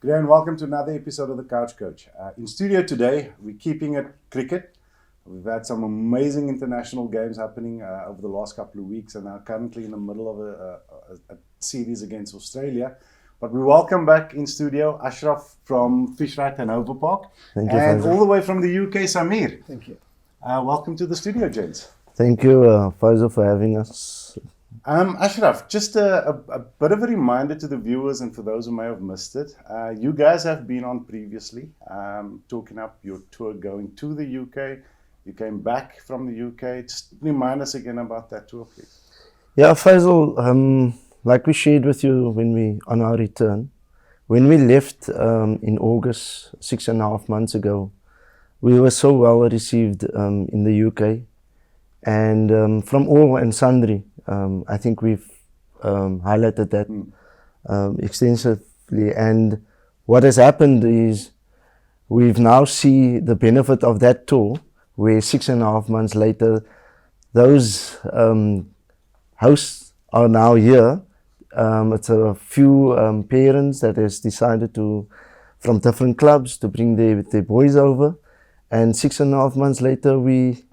Good day and welcome to another episode of The Couch Coach. In studio today, we're keeping it cricket. We've had some amazing international games happening over the last couple of weeks and are currently in the middle of a series against Australia. But we welcome back in studio Ashraf from Rite Hanover Park. Thank you, and Faisal. all the way from the UK, Samir. Thank you. Welcome to the studio, gents. Thank you, Faisal, for having us. Ashraf, just a bit of a reminder to the viewers and for those who may have missed it. You guys have been on previously, talking up your tour going to the UK. You came back from the UK. Just remind us again about that tour, please. Yeah, Faisal, like we shared with you on our return, when we left in August, 6.5 months ago, we were so well received in the UK. And from all and sundry, I think we've highlighted that extensively. And what has happened is we've now see the benefit of that tour, where 6.5 months later, those hosts are now here. It's a few parents that has decided to, from different clubs, to bring their boys over. And 6.5 months later, we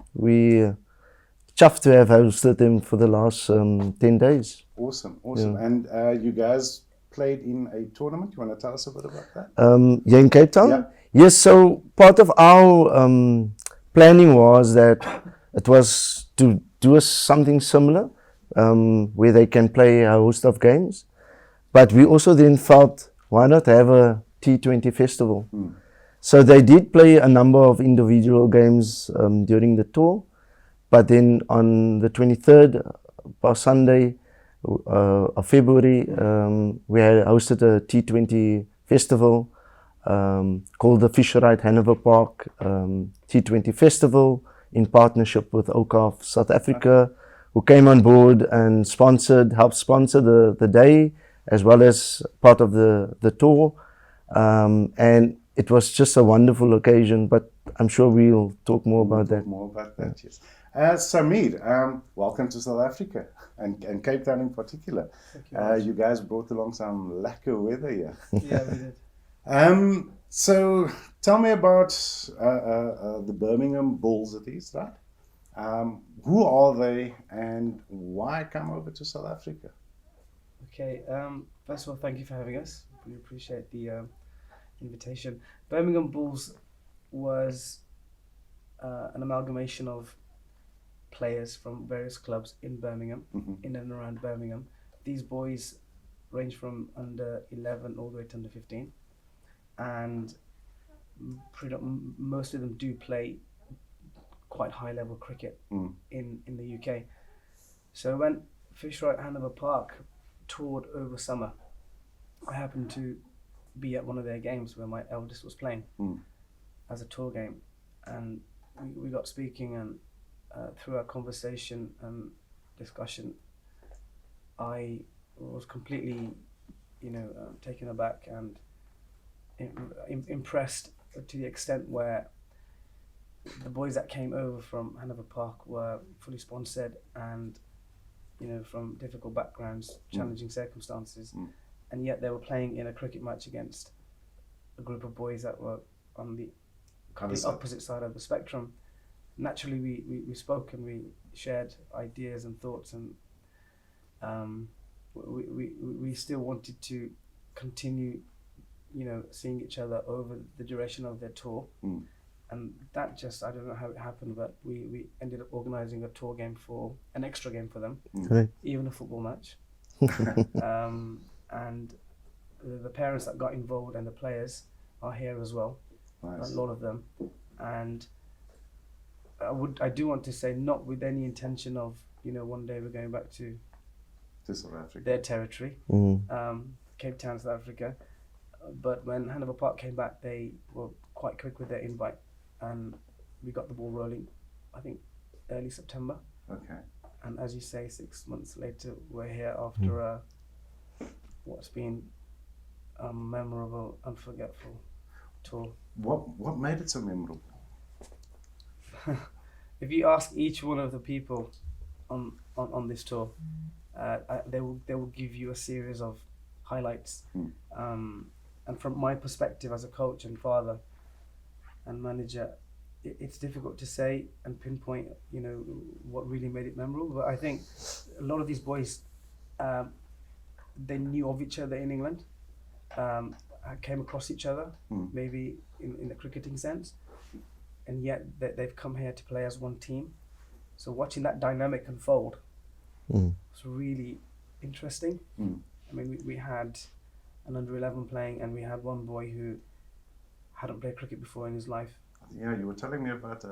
chuffed to have hosted them for the last 10 days. Awesome. Yeah. And you guys played in a tournament. You want to tell us a bit about that? Yeah, in Cape Town? Yeah. Yes, so part of our planning was that it was to do something similar, where they can play a host of games. But we also then felt, why not have a T20 festival? So they did play a number of individual games during the tour. But then on the 23rd, past Sunday of February, we had hosted a T20 festival called the Rite Hanover Park T20 Festival in partnership with Awqaf South Africa, who came on board and helped sponsor the day as well as part of the tour. And it was just a wonderful occasion, but I'm sure we'll talk more about that. More about that, yes. Samir, welcome to South Africa and Cape Town in particular. Thank you. You guys brought along some lekker weather here. Yeah, we did. So tell me about the Burmingham Bulls, it is, right? Who are they and why come over to South Africa? Okay. First of all, thank you for having us. We appreciate the invitation. Birmingham Bulls was an amalgamation of players from various clubs in Birmingham, in and around Birmingham. These boys range from under 11 all the way to under 15, and most of them do play quite high level cricket in the UK. So when Rite Hanover Park toured over summer, I happened to be at one of their games where my eldest was playing as a tour game, and we got speaking, and through our conversation and discussion, I was completely, taken aback and impressed to the extent where the boys that came over from Hanover Park were fully sponsored and, from difficult backgrounds, challenging circumstances, and yet they were playing in a cricket match against a group of boys that were on the opposite side of the spectrum. Naturally, we spoke and we shared ideas and thoughts, and we still wanted to continue, seeing each other over the duration of their tour. And that just, I don't know how it happened, but we ended up organising an extra game for them, even a football match. And the parents that got involved and the players are here as well, Nice. a lot of them. And I do want to say, not with any intention of, one day we're going back to South Africa. their territory, Cape Town, South Africa. But when Hanover Park came back, they were quite quick with their invite, and we got the ball rolling, I think, early September. Okay. And as you say, 6 months later, we're here after what's been a memorable, unforgettable tour. What made it so memorable? If you ask each one of the people on this tour, they will give you a series of highlights. And from my perspective as a coach and father and manager, it's difficult to say and pinpoint, you know, what really made it memorable. But I think a lot of these boys, they knew of each other in England, came across each other, maybe in the cricketing sense, and yet they've come here to play as one team. So watching that dynamic unfold was really interesting. I mean, we had an under-11 playing, and we had one boy who hadn't played cricket before in his life. Yeah, you were telling me about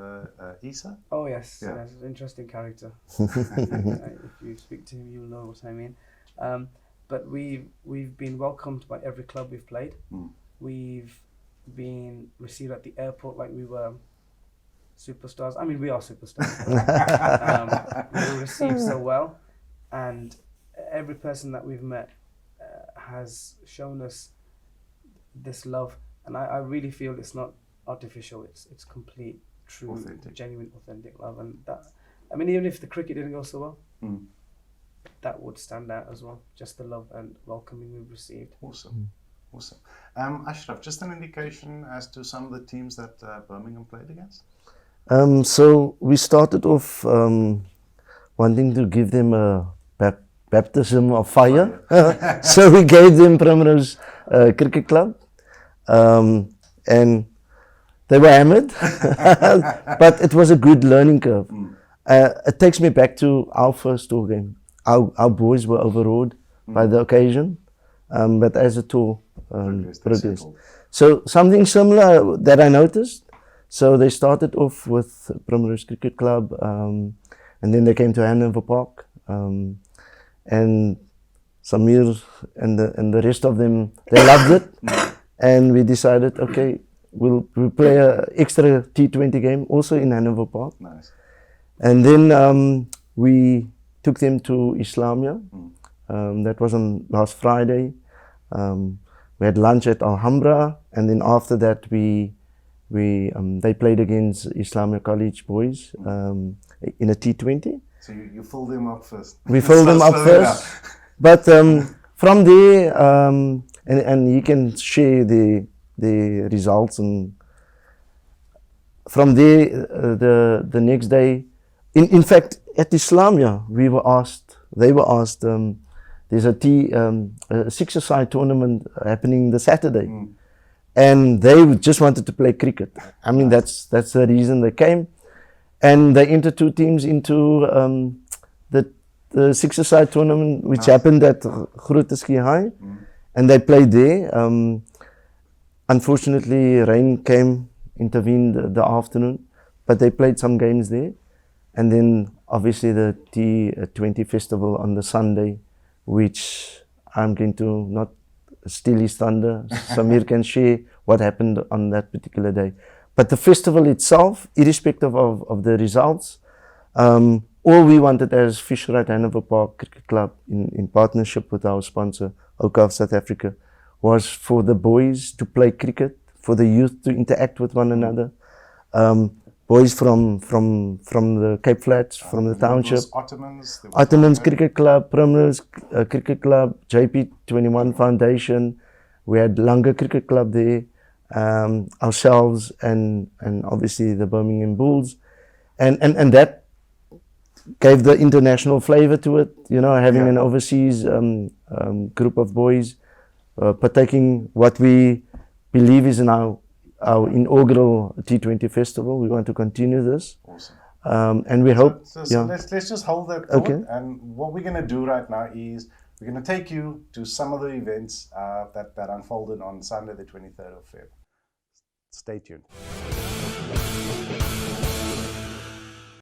Isa? Oh yes, Yeah. yes, an interesting character. If you speak to him, you'll know what I mean. But we've been welcomed by every club we've played. We've been received at the airport like we were superstars. I mean, we are superstars. We were received so well, and every person that we've met has shown us this love, and I really feel it's not artificial. It's complete, true, Authentic. genuine, authentic love, and that. I mean, even if the cricket didn't go so well, that would stand out as well. Just the love and welcoming we've received. Awesome. Awesome. Ashraf, just an indication as to some of the teams that Birmingham played against? So we started off wanting to give them a baptism of fire. So we gave them Primrose Cricket Club, and they were hammered, but it was a good learning curve. It takes me back to our first tour game. Our boys were overawed by the occasion, but as a tour progressed. So something similar that I noticed. So they started off with Primrose Cricket Club, and then they came to Hanover Park, and Samir and the rest of them, they loved it, and we decided, okay, we'll play a extra T20 game also in Hanover Park. Nice. And then we took them to Islamia. That was on last Friday. We had lunch at Alhambra, and then after that they played against Islamia College boys in a T20. So you filled them up first. We filled them up first, but from there, and you can share the results, and from there, the next day, in fact, at Islamia, they were asked, there's a six-a-side tournament happening the Saturday, and they just wanted to play cricket. I mean, that's the reason they came, and they entered two teams into the six-a-side tournament, which happened at Grooteskie High, and they played there. Unfortunately, rain intervened the afternoon, but they played some games there. And then obviously the T20 festival on the Sunday, which I'm going to not steal his thunder. Samir can share what happened on that particular day. But the festival itself, irrespective of the results, all we wanted as Rite Hanover Park Cricket Club, in partnership with our sponsor, Awqaf South Africa, was for the boys to play cricket, for the youth to interact with one another. Boys from the Cape Flats, from the township. Ottomans Cricket Club, Primrose Cricket Club, JP21 Foundation. We had Langa Cricket Club there, ourselves, and obviously the Burmingham Bulls, and that gave the international flavor to it. You know, having an overseas group of boys partaking what we believe is in our inaugural T20 festival. We want to continue this. Awesome. And we hope. So let's just hold that thought. Okay. And what we're going to do right now is we're going to take you to some of the events that unfolded on Sunday, the 23rd of February. Stay tuned.